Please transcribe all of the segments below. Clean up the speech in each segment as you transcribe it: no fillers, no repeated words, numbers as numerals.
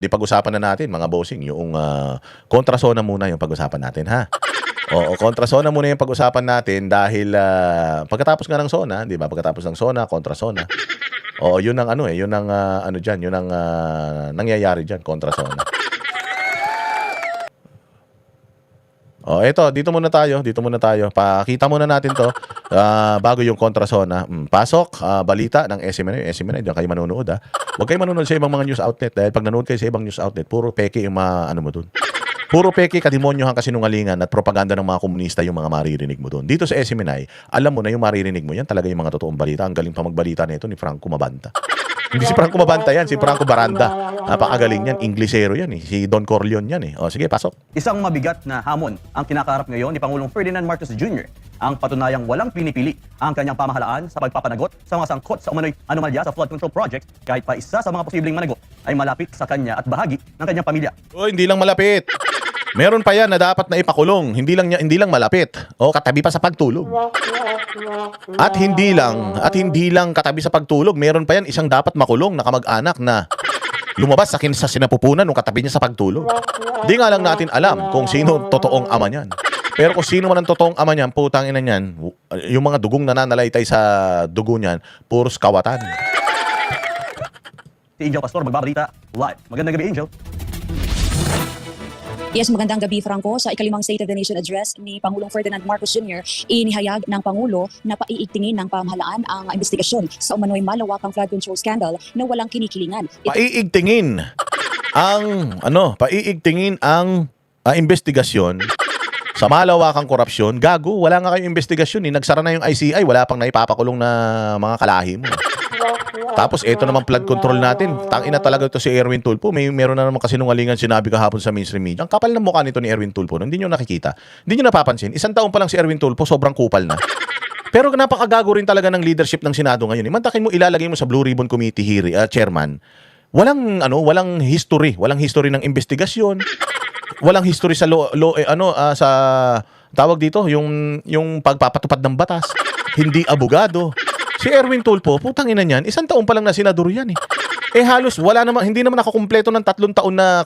Di pag-usapan na natin mga bossing yung kontrasona muna yung pag-usapan natin ha. Oo, kontrasona muna yung pag-usapan natin dahil pagkatapos nga ng sona, 'di ba? Pagkatapos ng sona, kontrasona. Oo, yun ang ano yun ang ano diyan, yun ang nangyayari diyan, kontrasona. Oh, eto, dito muna tayo, dito muna tayo. Pakita muna natin 'to bago yung kontrasona. Pasok, balita ng SMNI. SMNI, diyan kayo manonood ha. Huwag kayo manonood sa ibang mga news outlet dahil pag nanonood kayo sa ibang news outlet, puro peke yung ano mo dun. Puro peke, kademonyohan, kasinungalingan at propaganda ng mga komunista yung mga maririnig mo doon. Dito sa SMNI, alam mo na yung maririnig mo yan, talaga yung mga totoong balita. Ang galing pa magbalita nito ni Franco Mabanta. Hindi si Franco Mabanta yan, si Franco Baranda. Napakagaling yan, Inglesero yan eh. Si Don Corleone yan eh. O sige, pasok. Isang mabigat na hamon ang kinakaharap ngayon ni Pangulong Ferdinand Marcos Jr. Ang patunayang walang pinipili ang kanyang pamahalaan sa pagpapanagot sa mga sangkot sa umano'y anomalya sa flood control project kahit pa isa sa mga posibleng managot ay malapit sa kanya at bahagi ng kanyang pamilya. O, hindi lang malapit. Meron pa yan na dapat na ipakulong. Hindi lang malapit. O katabi pa sa pagtulog. At hindi lang katabi sa pagtulog, meron pa yan isang dapat makulong na kamag-anak na lumabas sa sinapupunan nung katabi niya sa pagtulog. Di nga lang natin alam kung sino totoong ama niyan. Pero kung sino man ang totoong ama niyan, putang ina niyan, yung mga dugong nananalaytay sa dugo niyan, puros kawatan. Si Angel Pastor magbabalita live. Magandang gabi, Angel. Yes, magandang gabi, Franco. Sa ikalimang State of the Nation Address ni Pangulong Ferdinand Marcos Jr., inihayag ng Pangulo na paiigtingin ng pamahalaan ang investigasyon sa umano'y malawakang flood control scandal na walang kinikilingan. Paiigtingin ang investigasyon sa malawakang korupsyon. Gago, wala nga kayong investigasyon eh. Nagsara na yung ICI, wala pang naipapakulong na mga kalahi mo. Tapos ito naman flood control natin. Tangina talaga ito si Erwin Tulfo. Meron na naman kasinungalingan sinabi kahapon sa mainstream media. Ang kapal ng mukha nito ni Erwin Tulfo. Hindi nyo nakikita. Hindi nyo napapansin. Isang taon pa lang si Erwin Tulfo, sobrang kupal na. Pero napakagago rin talaga ng leadership ng Senado ngayon. Mantakin mo, ilalagay mo sa Blue Ribbon Committee chairman. Walang history. Walang history ng investigasyon. Walang history sa sa tawag dito, yung pagpapatupad ng batas. Hindi abogado. Si Erwin Tulfo, putang ina niyan, isang taon pa lang na senador yan eh. Halos hindi naman nakakumpleto ng 3 taon na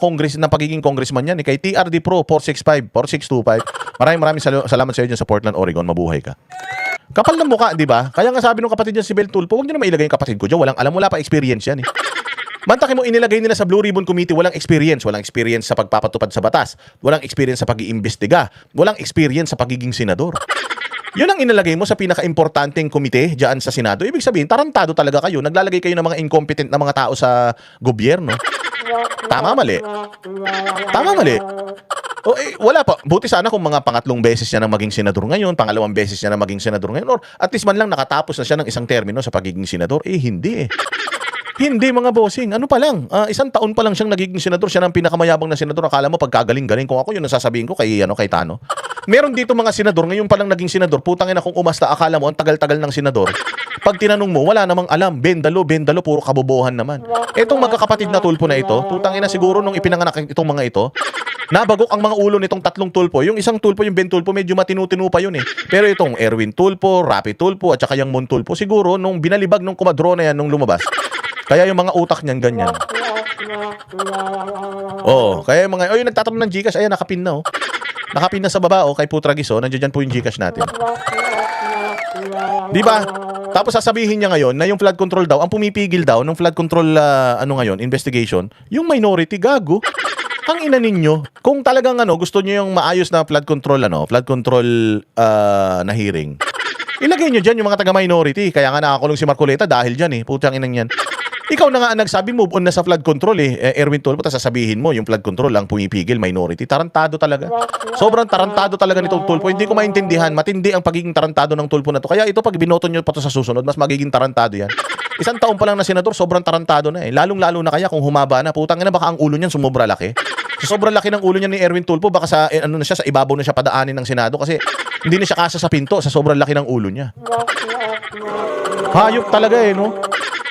pagiging congressman yan eh. Kay TRD Pro 465, 4625. Maraming salamat sa iyo dyan sa Portland, Oregon. Mabuhay ka. Kapal ng mukha, di ba? Kaya nga sabi ng kapatid niya si Bel Tulfo, huwag niyo naman ilagay yung kapatid ko dyan. Wala pa experience yan eh. Mantakin mo, inilagay nila sa Blue Ribbon Committee, walang experience sa pagpapatupad sa batas, walang experience sa pag-iimbestiga, walang experience sa pagiging senador. Yun ang inilagay mo sa pinaka-importanteng komite diyan sa Senado. Ibig sabihin, tarantado talaga kayo. Naglalagay kayo ng mga incompetent na mga tao sa gobyerno. Tama, mali. Wala pa. Buti sana kung mga pangatlong beses niya na maging senador ngayon, pangalawang beses niya na maging senador ngayon, or at least man lang nakatapos na siya ng isang termino sa pagiging senador. Hindi eh. Hindi mga bossing. Ano pa lang? Isang taon pa lang siyang nagiging senador. Siya ng pinakamayabang na senador. Akala mo pagkagaling-galing. Kung ako yun nasasabihin ko kay Tano. Meron dito mga senador. Ngayon pa lang naging senador. Putang ina kung umasta. Akala mo ang tagal-tagal ng senador. Pag tinanong mo, wala namang alam. Bendalo, puro kabobohan naman. Etong magkakapatid na Tulfo na ito, putang ina siguro nung ipinanganak itong mga ito, nabagok ang mga ulo nitong tatlong Tulfo. Yung isang Tulfo, yung Ben Tulfo, medyo matinu-tinu pa yun eh. Pero itong Erwin Tulfo, Rapi Tulfo, at saka yung Mon Tulfo, siguro nung binalibag nung kumadrona yan nung lumabas, kaya yung mga utak niyan ganyan. Kaya yung mga yung nagtatanong ng GCash, ayan nakapin na oh. Nakapin na sa baba kay Putragis nandiyan po yung GCash natin. 'Di ba? Tapos sasabihin niya ngayon na yung flood control daw, ang pumipigil daw ng flood control ngayon, investigation, yung minority gago. Ang ina ninyo, kung talagang gusto niyo yung maayos na flood control na hearing. Ilagay nyo dyan yung mga taga-minority. Kaya nga nakakulong si Marcoleta dahil dyan eh. Putang inang yan. Ikaw na nga ang nagsabi, move on na sa flood control eh. Erwin Tulfo, tapos sasabihin mo, yung flood control lang pumipigil, minority. Tarantado talaga. Sobrang tarantado talaga nitong Tulfo. Hindi ko maintindihan. Matindi ang pagiging tarantado ng Tulfo na to. Kaya ito, pag binoto nyo pa to sa susunod, mas magiging tarantado yan. Isang taon pa lang na senador, sobrang tarantado na eh. Lalong-lalo na kaya kung humaba na. Putang ina, baka ang ulo niyan sumobra laki. So, sobrang laki ng ulo niya ni Erwin Tulfo. Baka sa sa ibabaw na siya padaanin ng Senado kasi hindi na siya kasa sa pinto sa sobrang laki ng ulo niya. Hayop talaga eh, no?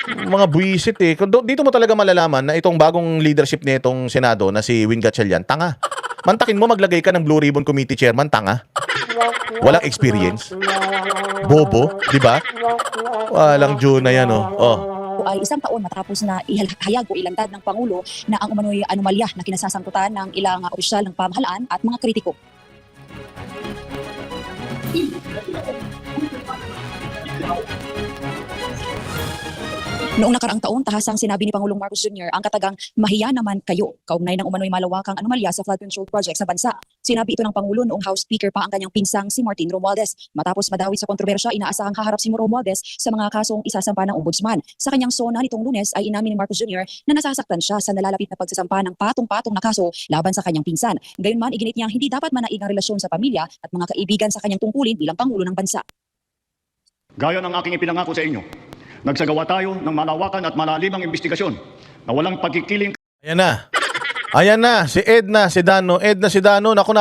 Mga buwisit eh. Dito mo talaga malalaman na itong bagong leadership nitong Senado na si Win Gatchalian, tanga. Mantakin mo, maglagay ka ng Blue Ribbon Committee chairman, tanga. Walang experience. Bobo, di ba? Walang June na yan, oh. ay isang taon matapos na ihayag o ilantad ng Pangulo na ang umano'y anomalya na kinasasangkutan ng ilang opisyal ng pamahalaan at mga kritiko. Noong nakaraang taon, tahasang sinabi ni Pangulong Marcos Jr. ang katagang mahiya naman kayo kaugnay ng umano'y malawakang anomalya sa flood control project sa bansa. Sinabi ito ng Pangulo noong House Speaker pa ang kanyang pinsang si Martin Romualdez. Matapos madawit sa kontrobersya, inaasahang haharap si Romualdez sa mga kasong isasampa ng Ombudsman. Sa kanyang sona nitong Lunes ay inamin ni Marcos Jr. na nasasaktan siya sa nalalapit na pagsasampa ng patong-patong na kaso laban sa kanyang pinsan. Gayunman, iginit niyang hindi dapat manaig ang relasyon sa pamilya at mga kaibigan sa kanyang tungkulin bilang Pangulo ng bansa. Gaya ng aking ipinangako sa inyo, nagsagawa tayo ng malawakan at malalimang investigasyon na walang pagkikiling. Ayan na. Ayan na, si Edna Sedano. Edna Sedano, naku,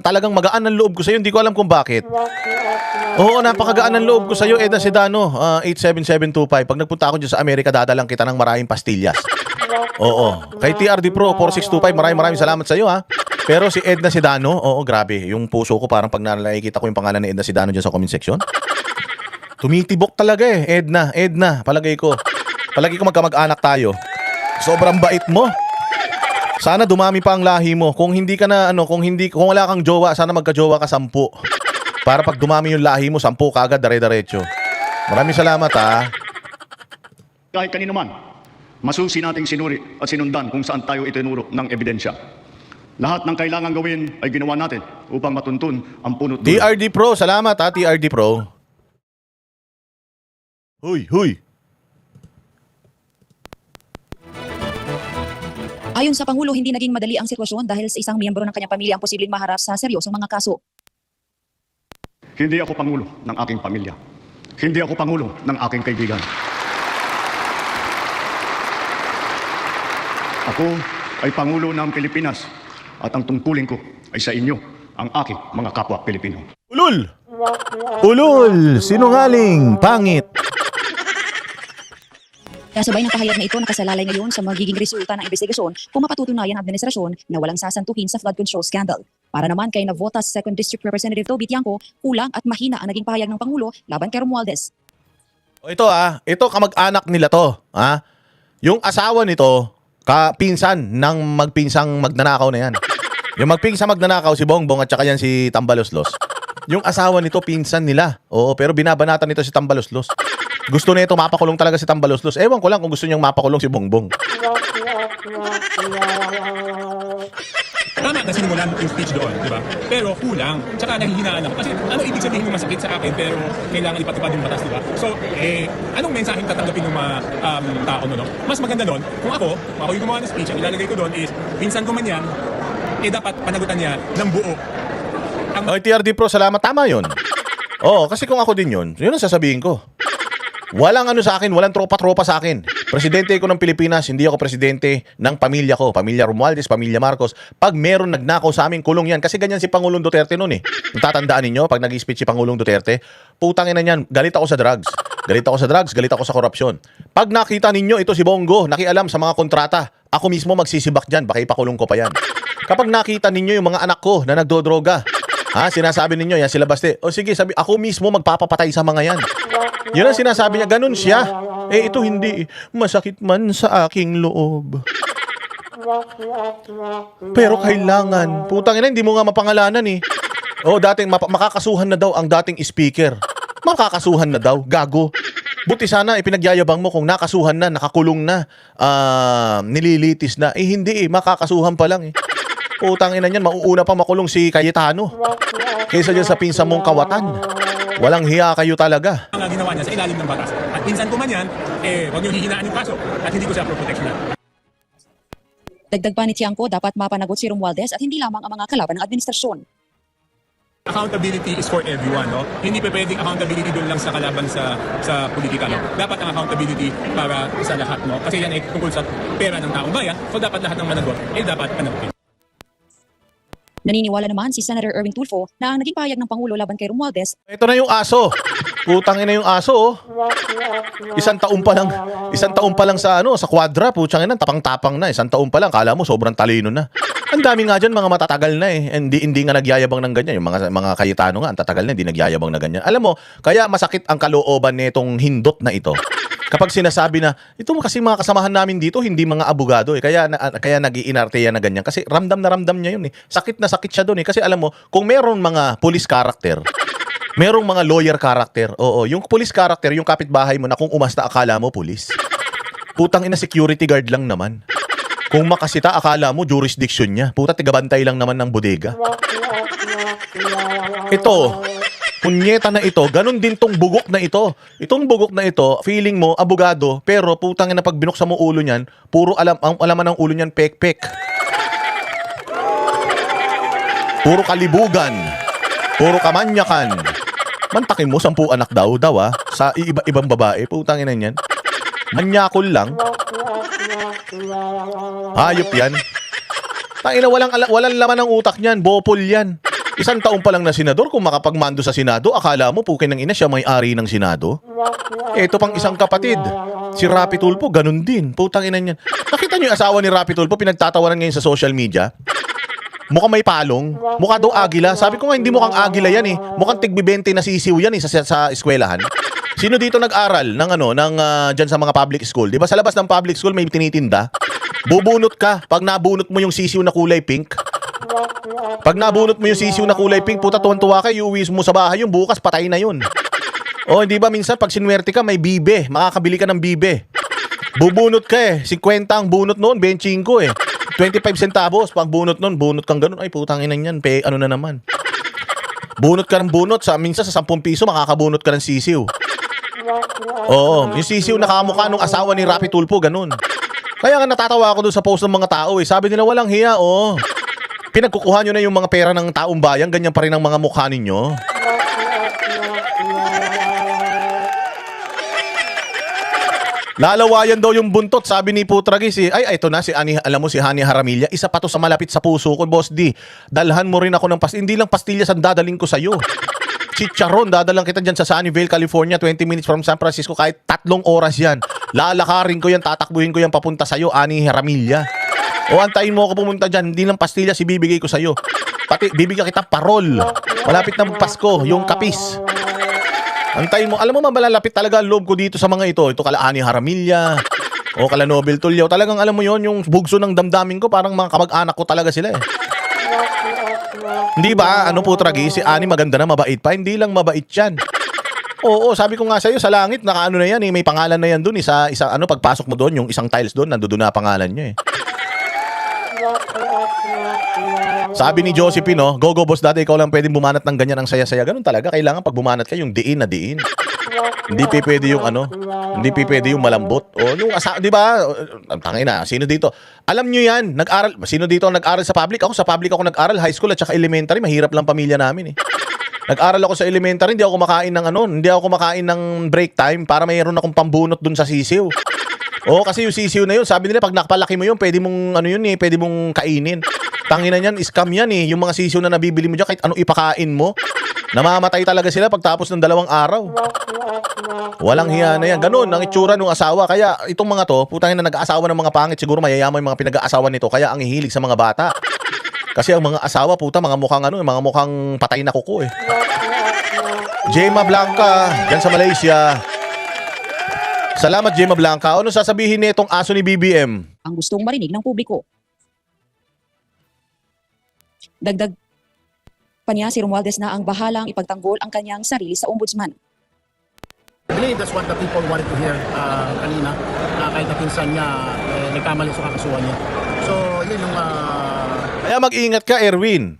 talagang magaan ang loob ko sa iyo. Hindi ko alam kung bakit. Oo, napakagaan ang loob ko sa iyo, Edna Sedano. 87725. Pag nagpunta ako dyan sa Amerika, dadalang kita ng maraming pastillas. Oo. Kay TRD Pro 4625, maraming salamat sa iyo, ha. Pero si Edna Sedano, oo, grabe. Yung puso ko parang pag nakikita ko yung pangalan ni Edna Sedano dyan sa comment section. Tumitibok talaga eh, Edna, palagay ko magkamag-anak tayo. Sobrang bait mo. Sana dumami pa ang lahi mo. Kung hindi ka na kung wala kang jowa, sana magka-jowa ka 10. Para pag dumami yung lahi mo, 10 kaagad dire-diretso. Maraming salamat, ha. Kahit kanino man, masusi nating sinuri at sinundan kung saan tayo itinuro ng ebidensya. Lahat ng kailangan gawin ay ginawa natin upang matuntun ang punot dulo. TRD Pro, salamat, ha, TRD Pro. Huy. Ayon sa Pangulo, hindi naging madali ang sitwasyon dahil sa isang miyembro ng kanyang pamilya ang posibleng maharap sa seryosong mga kaso. Hindi ako pangulo ng aking pamilya. Hindi ako pangulo ng aking kaibigan. Ako ay pangulo ng Pilipinas at ang tungkulin ko ay sa inyo, ang aking mga kapwa Pilipino. Ulul, sinungaling, pangit. Kasabay ng pahayag na ito, nakasalalay ngayon sa magiging resulta ng investigasyon kung mapatutunayan ang administrasyon na walang sasantuhin sa flood control scandal. Para naman kay Navotas 2nd District Representative Toby Tiangco, kulang at mahina ang naging pahayag ng Pangulo laban kay Romualdez. Ito kamag-anak nila to, ha? Yung asawa nito, kapinsan ng magpinsang magnanakaw na yan. Yung magpinsang magnanakaw, si Bongbong at saka yan si Tambaloslos. Yung asawa nito, pinsan nila. Oo, pero binabanatan nito si Tambaloslos. Gusto nito mapakulong talaga si Tambaloslos. Ewan ko lang kung gusto niyang mapakulong si Bongbong. Tama na sinimulan yung speech doon, di ba? Pero kulang. Tsaka nahihinaan ako. Kasi ano ibig sabihin yung masakit sa akin pero kailangan ipatupad yung batas, di ba? So, anong mensaheng tatanggapin ng mga tao no? Mas maganda doon, kung ako yung gumawa ng speech, ang ilalagay ko doon is, pinsan ko man yan, dapat panagutan niya ng buo. Okay, TRD Pro, salamat. Tama yun. Oo, kasi kung ako din yun ang sasabihin ko. Walang sa akin, walang tropa-tropa sa akin. Presidente ko ng Pilipinas, hindi ako presidente ng pamilya ko. Pamilya Romualdez, pamilya Marcos. Pag meron nagnakaw sa amin, kulong yan. Kasi ganyan si Pangulong Duterte noon eh. Natatandaan ninyo, pag nag-speech si Pangulong Duterte, putangin na niyan, galit ako sa drugs. Galit ako sa korupsyon. Pag nakita ninyo, ito si Bongo, nakialam sa mga kontrata. Ako mismo magsisibak dyan, baka ipakulong ko pa yan. Kapag nakita ninyo yung mga anak ko na nagdodroga, sinasabi ninyo, yan sila Baste. O sige, sabi, ako mismo magpapapatay sa mga yan. Yun ang sinasabi niya, ganun siya. Ito hindi. Masakit man sa aking loob. Pero kailangan. Putang ina, hindi mo nga mapangalanan eh. Dating makakasuhan na daw ang dating speaker. Makakasuhan na daw, gago. Buti sana ipinagyayabang mo kung nakasuhan na, nakakulong na, nililitis na. Hindi makakasuhan pa lang eh. Putang ina niyan, mauuna pa makulong si Cayetano kaysa dyan sa pinsan mong kawatan. Walang hiya kayo talaga. Ang ginawa niya sa ilalim ng batas. At pinsan ko man yan, huwag niyo hihinaan yung kaso at hindi ko siya pro-protectionan. Dagdag pa ni Tiangco, dapat mapanagot si Romualdez at hindi lamang ang mga kalaban ng administrasyon. Accountability is for everyone, no? Hindi pa pwedeng accountability doon lang sa kalaban sa politika, no? Dapat ang accountability para sa lahat, no? Kasi yan ay tungkol sa pera ng taong bayan, so dapat lahat ng managot dapat panagutin. Naniniwala naman si Senator Erwin Tulfo na ang naging pahayag ng Pangulo laban kay Romualdez. Ito na yung aso. Putangin na yung aso, oh. Isang taon pa lang sa kwadra, putangin na, tapang-tapang na. Isang taon pa lang, kala mo sobrang talino na. Ang dami nga dyan, mga matatagal na eh. Hindi nga nagyayabang ng ganyan. Yung mga Cayetano nga, ang tatagal na, hindi nagyayabang na ganyan. Alam mo, kaya masakit ang kalooban nitong hindot na ito. Kapag sinasabi na, ito kasi mga kasamahan namin dito, hindi mga abogado eh. Kaya nag-iinarte yan na ganyan. Kasi ramdam na ramdam niya yun eh. Sakit na sakit siya doon eh. Kasi alam mo, kung meron mga police character, merong mga lawyer character. Oo, yung police character, yung kapitbahay mo na kung umasta akala mo police. Putang ina, security guard lang naman. Kung makasita, akala mo jurisdiction niya. Puta, tigabantay lang naman ng bodega. Ito, punyeta na ito, ganun din tong bugok na ito. Itong bugok na ito, feeling mo, abogado, pero putang ina, pag binuksan mo ulo niyan, puro ang alaman ng ulo niyan, pek-pek. Puro kalibugan. Puro kamanyakan. Mantakin mo, 10 anak daw sa iba-ibang babae. Putang ina niyan. Manyakol lang. Hayop yan. Tangina, walang laman ng utak niyan. Bopol yan. 1 taon pa lang na senador, kung makapagmando sa Senado, akala mo pukin ng ina siya may-ari ng Senado. Ito pang isang kapatid, si Rapi Tulfo, ganun din. Putang ina niyan. Nakita niyo yung asawa ni Rapi Tulfo, pinagtatawanan ngayon sa social media. Mukhang may palong. Mukha daw agila. Sabi ko nga, hindi mukhang agila yan eh. Mukhang tigbi-20 na sisiw yan eh sa eskwelahan. Sino dito nag-aral ng dyan sa mga public school? Di ba sa labas ng public school may tinitinda? Bubunot ka. Pag nabunot mo yung sisiw na kulay pink. Pag nabunot mo yung sisiw na kulay pink, puta, tuwan-tuwa ka, iuwi mo sa bahay, yung bukas patay na yun. O, hindi ba minsan pag sinwerte ka, may bibe. Makakabili ka ng bibe. Bubunot ka eh. 50 ang bunot noon, 25 eh. 25 centavos, pag bunot noon, bunot kang ganun. Ay, putang ina yan, ano na naman. Bunot ka ng bunot, minsan sa 10 piso, makakabunot ka ng sisiw. Oo, yung sisiw na kamukha nung asawa ni Rapi Tulfo, ganun. Kaya nga natatawa ako doon sa post ng mga tao eh. Sabi nila, walang hiya, oh. Pinagkukuha nyo na yung mga pera ng taong bayan, ganyan pa rin ang mga mukha ninyo. Lalawayan daw yung buntot, sabi ni Putragis eh. Ay, ito na, alam mo si Hani Haramilla, isa pa to sa malapit sa puso ko, Boss D. Dalhan mo rin ako ng hindi lang pastillas ang dadaling ko sa'yo. Chicharon, dadalang kita dyan sa Sunnyvale, California, 20 minutes from San Francisco, kahit 3 oras yan. Lalakarin ko yan, tatakbuhin ko yan papunta sa'yo, Ani Haramilla. O antayin mo ako pumunta dyan, hindi lang pastillas ibibigay ko sa'yo. Pati bibigyan kita parol. Malapit na Pasko, yung kapis. Antayin mo, alam mo malalapit talaga ang loob ko dito sa mga ito. Ito kala Ani Haramilla, o kala Nobel Tulliao. Talagang alam mo yon, yung bugso ng damdamin ko, parang mga kamag-anak ko talaga sila eh. Hindi ba? Ano po, Tragi? Si Ani maganda na, mabait pa. Hindi lang mabait yan. Oo, sabi ko nga sa'yo, sa langit, nakaano na yan eh. May pangalan na yan dun. Pagpasok mo doon, yung isang tiles doon, nandoon na pangalan niya eh. Sabi ni Josephine, no, go boss, dati ikaw lang pwedeng bumanat ng ganyan ang saya-saya. Ganun talaga, kailangan pag bumanat ka, yung diin na diin. Hindi pwede yung hindi pwede yung malambot. O yung di ba? Tangin na, sino dito? Alam nyo yan, sino dito ang nag-aral sa public? Ako sa public ako nag-aral, high school at saka elementary, mahirap lang pamilya namin eh. Nag-aral ako sa elementary, hindi ako kumakain ng break time para mayroon akong pambunot dun sa sisiw. Oo, kasi yung sisiw na yun, sabi nila pag nakapalaki mo yun, pwede mong pwede mong kainin. Tangina niyan, scam yan eh. Yung mga sisiw na nabibili mo dyan, kahit ano ipakain mo, namamatay talaga sila pagtapos ng 2 araw. Walang hiya na yan. Ganun ang itsura ng asawa. Kaya itong mga to, putangin na nag-aasawa ng mga pangit, siguro mayayaman yung mga pinag-aasawa nito. Kaya ang hihilig sa mga bata. Kasi ang mga asawa, puta, mga mukhang patay na kuko eh. Gemma Blanca, dyan sa Malaysia. Salamat, Gemma Blanca. Ano sasabihin nitong aso ni BBM? Ang gustong marinig ng publiko. Dagdag pa niya, si Romualdez na ang bahalang ipagtanggol ang kanyang sarili sa ombudsman. I believe that's what the people wanted to hear kanina, kahit na pinsan niya nagkamali sa kakasuhan niya. So, yun yung... Kaya mag-ingat ka, Erwin.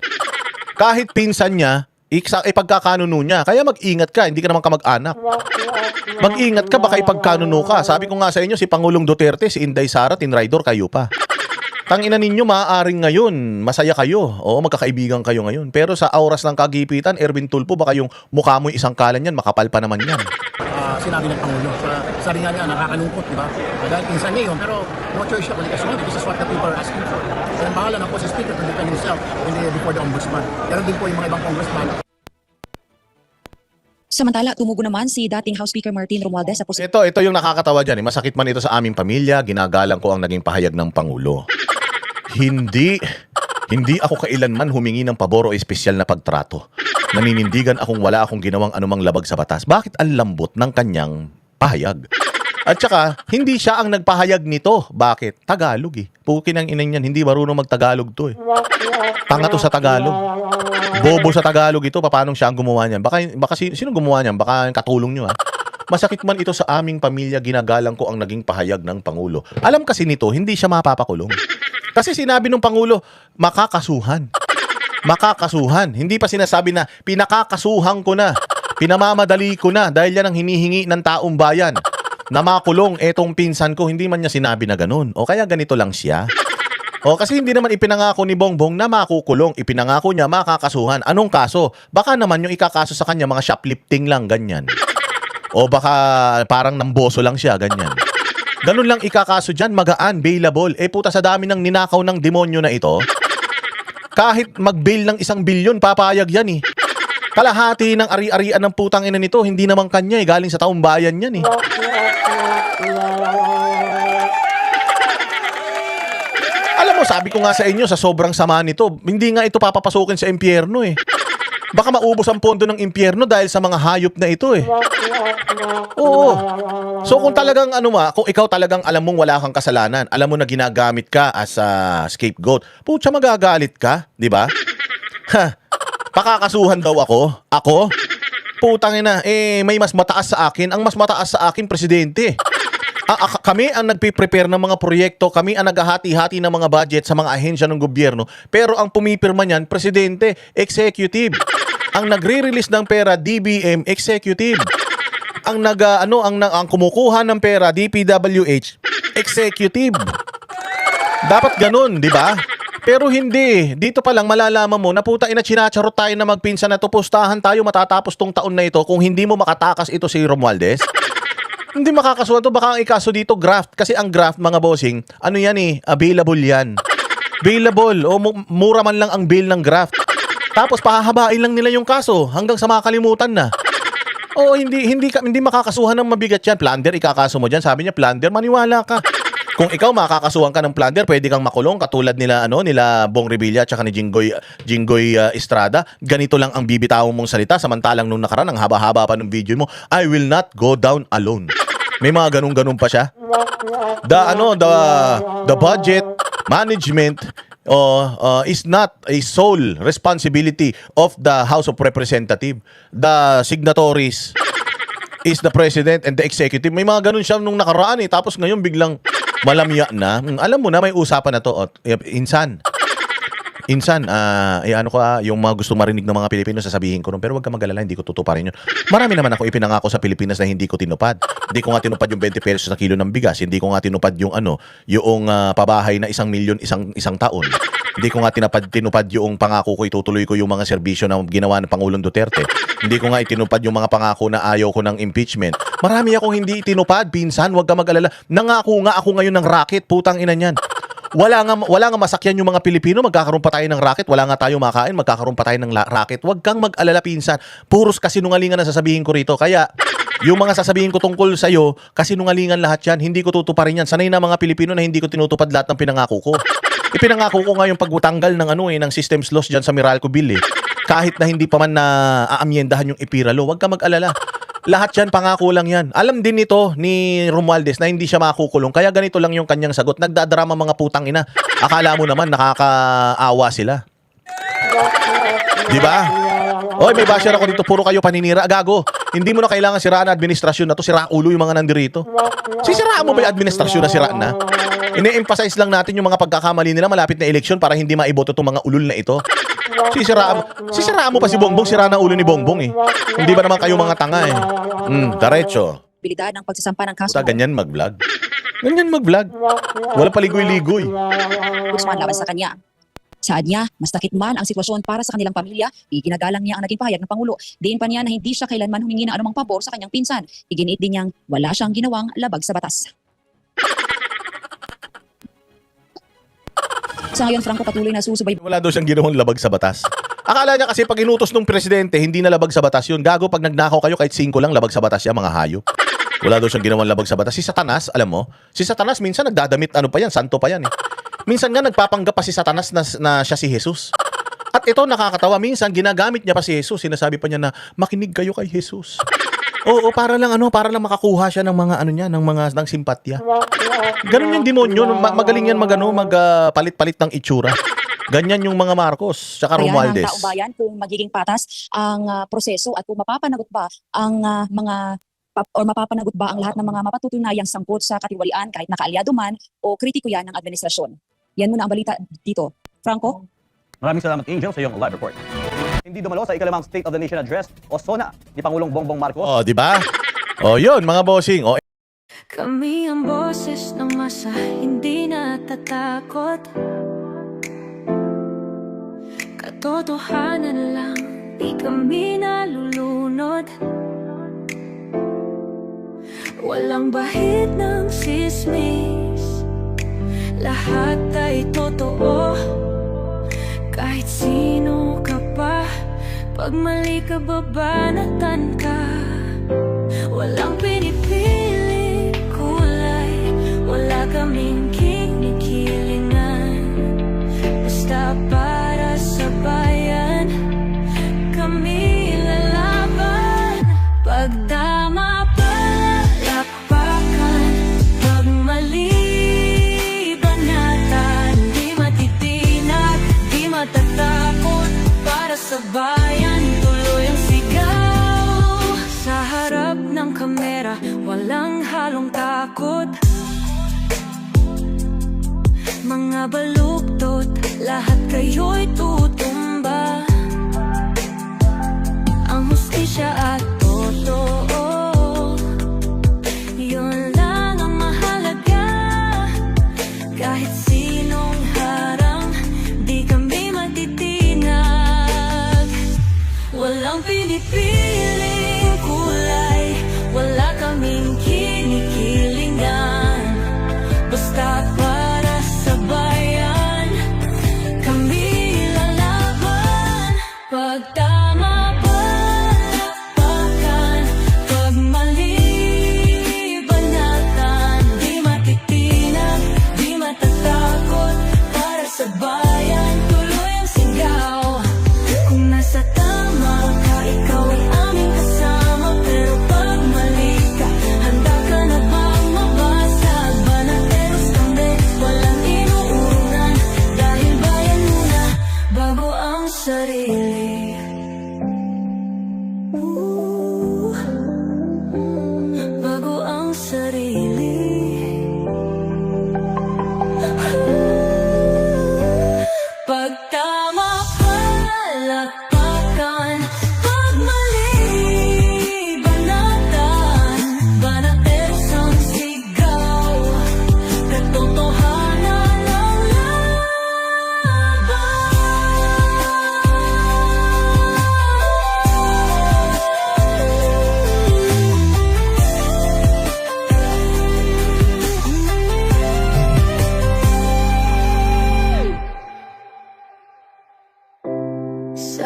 Kahit pinsan niya, ipagkakanuno niya. Kaya mag-ingat ka, hindi ka naman kamag-anak. Mag-ingat ka, baka ipagkanuno ka. Sabi ko nga sa inyo, si Pangulong Duterte, si Inday Sara, tinraidor, kayo pa. Tangina ninyo, maaaring ngayon, masaya kayo. Oo, magkakaibigan kayo ngayon. Pero sa oras ng kagipitan, Erwin Tulfo, baka yung mukha mo isang kalan yan, makapal pa naman yan. Sinabi ng Pangulo, sa rin niya, nakakalungkot, di ba? Dahil pinsan niya yun, pero no choice siya, kundi kasunod. This is what the people are asking for. So, ang bahala na po si Speaker to defend himself before the Ombudsman. Pero din po yung mga ibang congressman. Samantala, tumugo naman si dating House Speaker Martin Romualdez sa Ito yung nakakatawa dyan. Masakit man ito sa aming pamilya, ginagalang ko ang naging pahayag ng Pangulo. Hindi ako kailanman humingi ng pabor o espesyal na pagtrato. Naninindigan wala akong ginawang anumang labag sa batas. Bakit ang lambot ng kanyang pahayag? At saka, hindi siya ang nagpahayag nito. Bakit? Tagalog eh. Pukin ang inang yan, hindi marunong magtagalog to eh. Tanga to sa Tagalog. Bobo sa Tagalog ito, paano siya ang gumawa niyan? Baka sino gumawa niyan? Baka katulong nyo ha. Masakit man ito sa aming pamilya, ginagalang ko ang naging pahayag ng Pangulo. Alam kasi nito, hindi siya mapapakulong. Kasi sinabi ng Pangulo, makakasuhan. Makakasuhan. Hindi pa sinasabi na pinakakasuhan ko na. Pinamamadali ko na dahil yan ang hinihingi ng taong bayan. Na makulong etong pinsan ko, hindi man niya sinabi na ganun. O kaya ganito lang siya. O kasi hindi naman ipinangako ni Bongbong na makukulong. Ipinangako niya makakasuhan. Anong kaso? Baka naman yung ikakaso sa kanya mga shoplifting lang, ganyan. O baka parang namboso lang siya, ganyan. Ganun lang ikakaso dyan, magaan, bailable. Puta sa dami ng ninakaw ng demonyo na ito. Kahit mag-bail ng 1 bilyon, papayag yan eh. Kalahati ng ari-arian ng putang ina nito, hindi naman kanya eh. Galing sa taong bayan yan eh. Alam mo, sabi ko nga sa inyo, sa sobrang sama nito, hindi nga ito papapasukin sa impyerno eh. Baka maubos ang pondo ng impyerno dahil sa mga hayop na ito eh. Oo. So kung talagang kung ikaw talagang alam mong wala kang kasalanan, alam mo na ginagamit ka as a scapegoat, putya magagalit ka, di ba? Ha, pakakasuhan daw ako? Ako? Putang ina, may mas mataas sa akin. Ang mas mataas sa akin, presidente. Kami ang nagpiprepare ng mga proyekto, kami ang naghahati-hati ng mga budget sa mga ahensya ng gobyerno, pero ang pumipirma niyan, presidente, executive. Ang nagre-release ng pera, DBM, executive. Ang ang kumukuha ng pera, DPWH, executive. Dapat ganun, di ba? Pero hindi. Dito pa lang malalaman mo na puta ina chinacharot tayo na magpinsan na to, pustahan tayo matatapos tong taon na ito kung hindi mo makatakas ito si Romualdez. Hindi makakasuhan to, baka ang ikaso dito graft. Kasi ang graft, mga bossing, yan eh, available yan. Available. O mura man lang ang bill ng graft. Tapos pahahabain lang nila yung kaso hanggang sa makalimutan na. Oo, hindi makakasuhan ng mabigat yan. Plunder, ikakaso mo dyan. Sabi niya, plunder, maniwala ka. Kung ikaw makakasuhan ka ng plunder, pwede kang makulong katulad nila Bong Revilla at saka ni Jinggoy Estrada. Ganito lang ang bibitawon mong salita, samantalang nung nakaraan ang haba-haba pa ng video mo, I will not go down alone. May mga ganun-ganun pa siya. The budget management is not a sole responsibility of the House of Representatives. The signatories is the President and the Executive. May mga ganun siya nung nakaraan eh. Tapos ngayon biglang malamya na. Alam mo na may usapan na to. Insan, yung mga gusto marinig ng mga Pilipino, sasabihin ko nun. Pero wag ka mag-alala, hindi ko tutuparin yun. Marami naman ako ipinangako sa Pilipinas na hindi ko tinupad. Hindi ko nga tinupad yung 20 pesos sa kilo ng bigas. Hindi ko nga tinupad yung pabahay na 1 milyon isang taon. Hindi ko nga tinupad yung pangako ko, itutuloy ko yung mga serbisyo na ginawa ng Pangulong Duterte. Hindi ko nga itinupad yung mga pangako na ayaw ko ng impeachment. Marami akong hindi itinupad, pinsan, wag ka mag-alala. Nangako nga ako ngayon ng racket, putang ina niyan. Wala nga masakyan yung mga Pilipino, magkakaroon pa tayo ng racket, wala nga tayo makain, magkakaroon pa tayo ng racket. Wag kang mag-alala, pinsan. Puros kasinungalingan na sasabihin ko rito. Kaya, yung mga sasabihin ko tungkol sa'yo, kasinungalingan lahat yan, hindi ko tutuparin yan. Sanay na mga Pilipino na hindi ko tinutupad lahat ng pinangako ko. Ipinangako ko nga yung pagtanggal ng systems laws dyan sa Meralco Bill eh. Kahit na hindi pa man na aamyendahan yung IPIRA law, wag ka mag-alala. Lahat yan, pangako lang yan. Alam din nito ni Romualdez na hindi siya makukulong. Kaya ganito lang yung kanyang sagot. Nagdadrama mga putang ina. Akala mo naman nakakaawa sila. Di ba? Oy, may basher ako dito. Puro kayo paninira. Gago. Hindi mo na kailangan siraan na administrasyon na to. Sira ulo yung mga nandirito. Sisiraan mo ba yung administrasyon na siraan na? Ine-emphasize lang natin yung mga pagkakamali nila malapit na eleksyon para hindi maiboto itong mga ulul na ito. Sisiraan mo pa si Bongbong, sira na ulo ni Bongbong eh. Hindi ba naman kayo mga tanga eh? Diretso. Abilidad ng pagsasampa ng kaso. Ganyan mag-vlog. Wala paligoy-ligoy. Usman laban sa kanya. Saad niya, mas takit man ang sitwasyon para sa kanilang pamilya, iginagalang niya ang naging pahayag ng Pangulo. Diin pa niya na hindi siya kailanman humingi ng anumang pabor sa kanyang pinsan. Iginiit din niyang wala siyang ginawang labag sa batas. Sa ngayon, Franco patuloy na susubay. Wala daw siyang ginawang labag sa batas. Akala niya kasi pag inutos ng presidente, hindi na labag sa batas yun. Gago, pag nagnakaw kayo, kahit 5 lang, labag sa batas yan, mga hayop. Wala daw siyang ginawang labag sa batas. Si Satanas, alam mo, si Satanas minsan nagdadamit, santo pa yan eh. Minsan nga nagpapanggap pa si Satanas na siya si Jesus. At ito nakakatawa, minsan ginagamit niya pa si Jesus. Sinasabi pa niya na makinig kayo kay Jesus. Oo, para lang makakuha siya ng mga ano niya, ng simpatya. Ganun yung demonyo, magaling yan palit-palit ng itsura. Ganyan yung mga Marcos, tsaka Kaya ng Romualdez. taong bayan kung magiging patas ang proseso at kung mapapanagot ba ang mapapanagot ba ang lahat ng mga mapatutunayang sangkot sa katiwalian kahit nakaalyado man o kritiko yan ng administrasyon. Yan muna ang balita dito. Franco? Maraming salamat, Angel, sa iyong live report. Hindi dumalo sa ikalimang State of the Nation Address o SONA ni Pangulong Bongbong Marcos. Oh, di ba? Oh, yun mga bossing. Oh, Kami ang boses ng masa, hindi natatakot. Katotohanan lang, di kami nalulunod. Walang bahid ng sismis, lahat ay totoo. Kahit sino ka pa, pag mali ka babanatan ka. Walang pinipili kulay, wala kaming kinikilingan. Basta para sa bayan, kami lalaban. Pag tama palakpakan, pag mali banatan. Di matitinag, di matatakot, para sa bayan tuloy ang sigaw. Sa harap ng kamera, walang halong takot. Mga baluktot, lahat kayo'y tutumba. Ang hustisya at totoo, yun lang ang mahalaga. Kahit sinong harang, di kami matitinag. Walang pinipiling kulay, wala kaming kinikilingan. Basta para sa bayan, kami lalaban. Pag tama palakpakan, pag mali banatan. Di matitinag, di matatakot, para sa bayan tuloy ang sigaw. Kung nasa tama ka, ikaw ay aming kasama. Pero pag mali ka, handa ka na bang mabasag? Banateros kami, walang inuunan. Dahil bayan muna, bago ang sarili. Bago ang sarili. Pag tama palakpakan, pag mali banatan. Banateros ang sigaw, katotohanan ang laban. Sa